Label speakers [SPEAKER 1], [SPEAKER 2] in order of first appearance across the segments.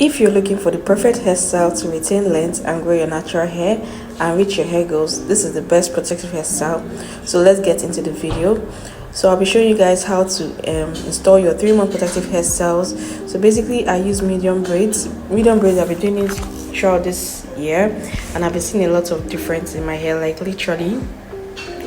[SPEAKER 1] If you're looking for the perfect hairstyle to retain length and grow your natural hair and reach your hair goals, this is the best protective hairstyle. So let's get into the video. So I'll be showing you guys how to install your 3-month protective hairstyles. So basically I use medium braids. Medium braids, I've been doing it throughout this year and I've been seeing a lot of difference in my hair, like literally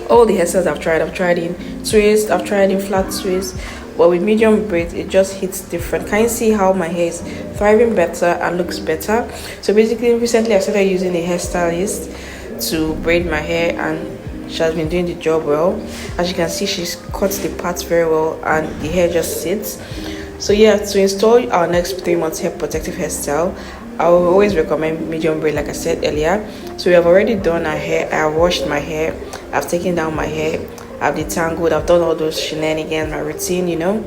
[SPEAKER 1] all the hairstyles I've tried in twist, I've tried in flat twist, but with medium braids it just hits different. Can you see how my hair is thriving better and looks better? So basically recently I started using a hairstylist to braid my hair and she has been doing the job well. As you can see, she's cut the parts very well and the hair just sits. So yeah, to install our next 3 months hair protective hairstyle, I will always recommend medium braid, like I said earlier. So we have already done our hair. I have washed my hair, I've taken down my hair, I've detangled, I've done all those shenanigans, my routine, you know.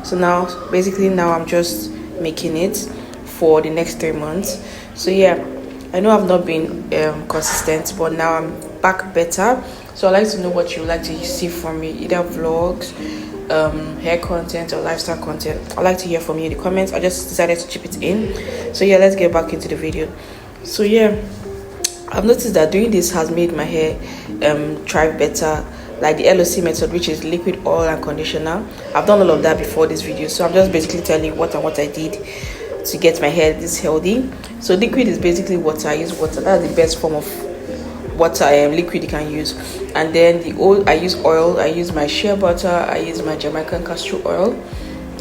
[SPEAKER 1] So now I'm just making it for the next 3 months. So yeah, I know I've not been consistent, but now I'm back better. So I'd like to know what you would like to see from me, either vlogs, hair content or lifestyle content. I'd like to hear from you in the comments. I just decided to chip it in. So yeah, let's get back into the video. So yeah, I've noticed that doing this has made my hair thrive better, like the LOC method, which is liquid oil and conditioner. I've done all of that before this video, so I'm just basically telling you what I did to get my hair this healthy. So liquid is basically water. I use water. That's the best form of water liquid you can use. And then the oil, I use oil. I use my shea butter, I use my Jamaican castor oil,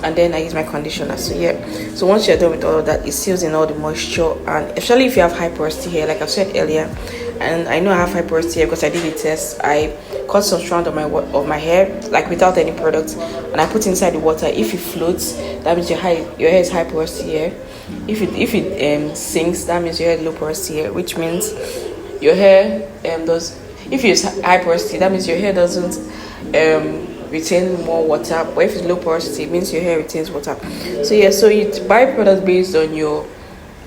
[SPEAKER 1] and then I use my conditioner. So yeah, so once you're done with all of that, it seals in all the moisture, and especially if you have high porosity hair, like I've said earlier. And I know I have high porosity hair because I did the test. I cut some strand of my hair, like without any product, and I put inside the water. If it floats, that means your hair is high porosity hair. If it sinks, that means your hair is low porosity hair, which means your hair does. If it's high porosity, that means your hair doesn't retain more water, but if it's low porosity, it means your hair retains water. So yeah, so you buy products based on your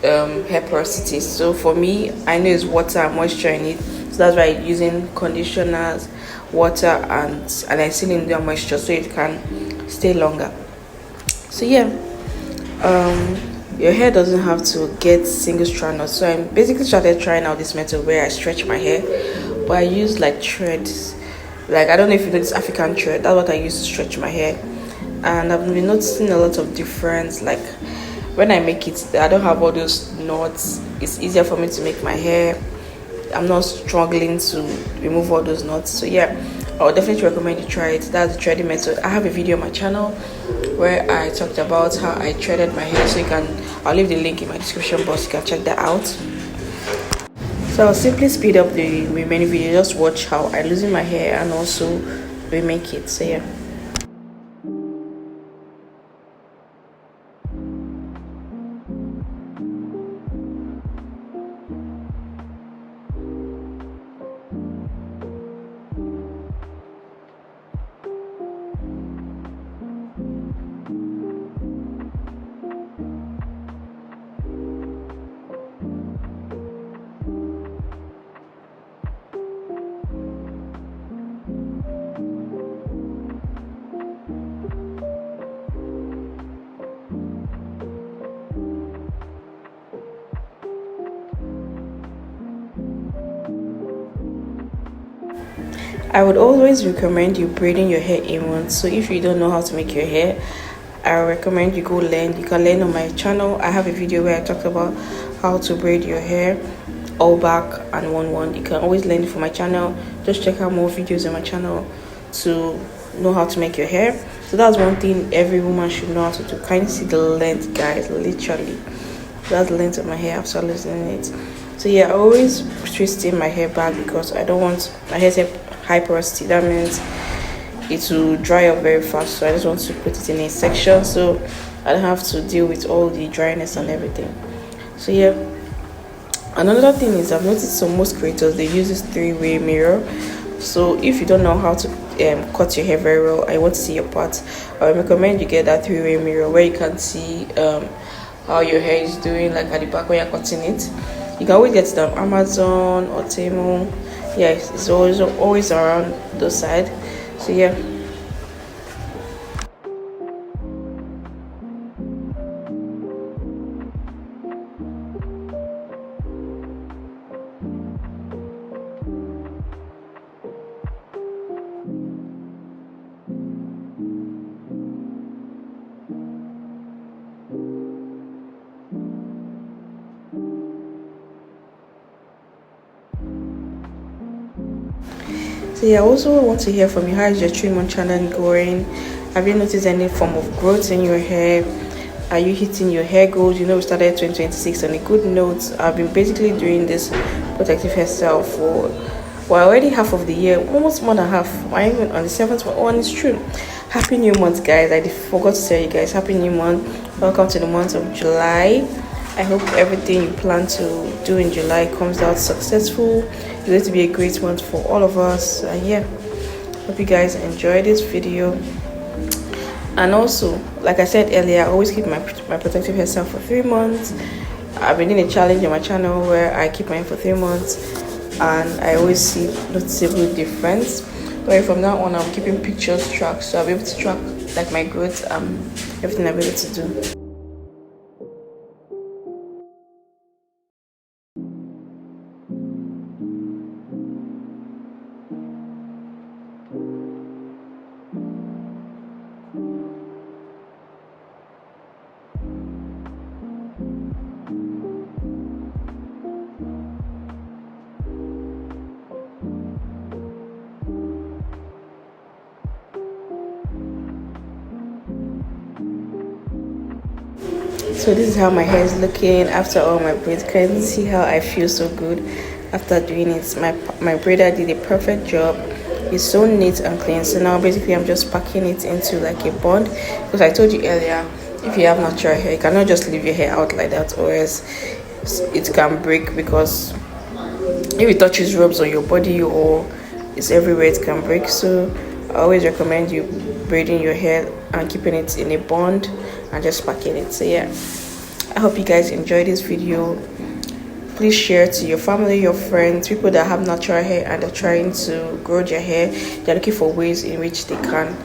[SPEAKER 1] hair porosity. So for me, I know it's water and moisture in it, so that's why I'm using conditioners, water, and I seal in the moisture so it can stay longer. So yeah, your hair doesn't have to get single strand. So I basically started trying out this method where I stretch my hair, but I use like threads. Like, I don't know if you know this African thread. That's what I use to stretch my hair, and I've been noticing a lot of difference. Like when I make it, I don't have all those knots. It's easier for me to make my hair. I'm not struggling to remove all those knots. So yeah, I would definitely recommend you try it. That's the threading method. I have a video on my channel where I talked about how I threaded my hair, so I'll leave the link in my description box. You can check that out. So I'll simply speed up the remaining video. Just watch how I loosen my hair and also remake it. So yeah. I would always recommend you braiding your hair inwards. So if you don't know how to make your hair, I recommend you go learn. You can learn on my channel. I have a video where I talk about how to braid your hair all back and one. You can always learn it from my channel. Just check out more videos on my channel to know how to make your hair. So that's one thing every woman should know how to do. Kind of see the length, guys, literally. That's the length of my hair after loosening it. So yeah, I always twist in my hair back because I don't want my hair to have high porosity. That means it will dry up very fast, so I just want to put it in a section so I don't have to deal with all the dryness and everything. So yeah, another thing is I've noticed some most creators, they use this 3-way mirror. So if you don't know how to cut your hair very well, I want to see your parts, I recommend you get that 3-way mirror where you can see how your hair is doing, like at the back when you're cutting it. You can always get it on Amazon or Temu. Yeah, it's always around those side. So yeah, So yeah, I also want to hear from you. How is your 3-month challenge going? Have you noticed any form of growth in your hair? Are you hitting your hair goals? You know, we started 2026 on a good note. I've been basically doing this protective hairstyle for, well, already half of the year, almost more than half. I'm even on the 7th one. It's true. Happy new month, guys. I forgot to tell you guys, happy new month. Welcome to the month of July. I hope everything you plan to do in July comes out successful. It's going to be a great month for all of us. And yeah, hope you guys enjoy this video. And also, like I said earlier, I always keep my protective hairstyle for 3 months. I've been doing a challenge on my channel where I keep mine for 3 months, and I always see noticeable difference. But from now on, I'm keeping pictures tracked, so I'll be able to track like my growth, everything I'll be able to do. So this is how my hair is looking after all my braids. Can you see how I feel so good after doing it? My braider did a perfect job. It's so neat and clean. So now basically I'm just packing it into like a bond, because I told you earlier, if you have natural hair, you cannot just leave your hair out like that, or else it can break, because if it touches ropes on your body or it's everywhere, it can break. So I always recommend you braiding your hair and keeping it in a bond and just packing it. So yeah, I hope you guys enjoyed this video. Please share to your family, your friends, people that have natural hair and they're trying to grow their hair. They're looking for ways in which they can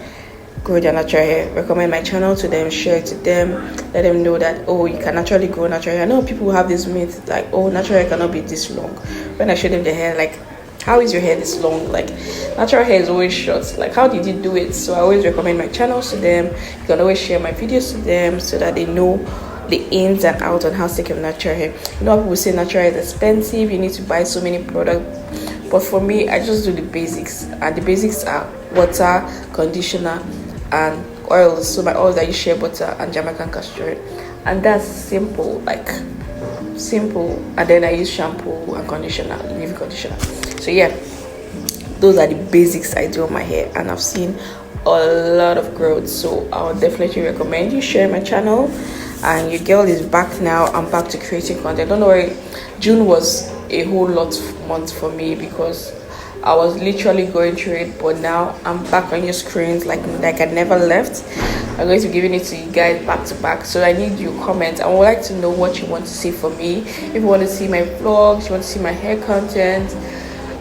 [SPEAKER 1] grow their natural hair. Recommend my channel to them, share it to them, let them know that, oh, you can naturally grow natural hair. I know people have this myth like, oh, natural hair cannot be this long. When I show them the hair, like, how is your hair this long? Like, natural hair is always short. Like, how did you do it? So I always recommend my channels to them. You can always share my videos to them so that they know the ins and outs on how to take care of natural hair. You know, people say natural hair is expensive, you need to buy so many products, but for me, I just do the basics, and the basics are water, conditioner, and oils. So my oils, I use shea butter and Jamaican castor oil, and that's simple, like simple. And then I use shampoo and conditioner, leave-in conditioner. So yeah, those are the basics I do on my hair, and I've seen a lot of growth. So I would definitely recommend you share my channel. And your girl is back now. I'm back to creating content. Don't worry, June was a whole lot month for me because I was literally going through it, but now I'm back on your screens like I never left. I'm going to be giving it to you guys back to back, so I need your comments. I would like to know what you want to see from me. If you want to see my vlogs, you want to see my hair content,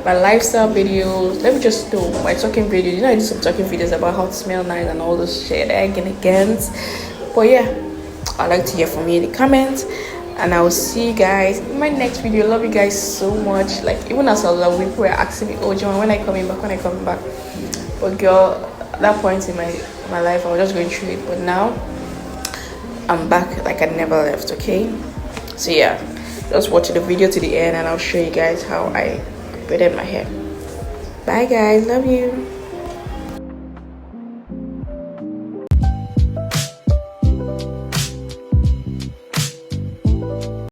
[SPEAKER 1] my lifestyle videos, let me just know. My talking videos, you know, I do some talking videos about how to smell nice and all this shit against. But yeah, I'd like to hear from you in the comments, and I will see you guys in my next video. Love you guys so much. Like, even as I love, people were asking me, oh John, when I coming back? But girl, at that point in my life, I was just going through it, but now I'm back like I never left. Okay, so yeah, just watch the video to the end and I'll show you guys how I braided my hair. Bye guys, love you.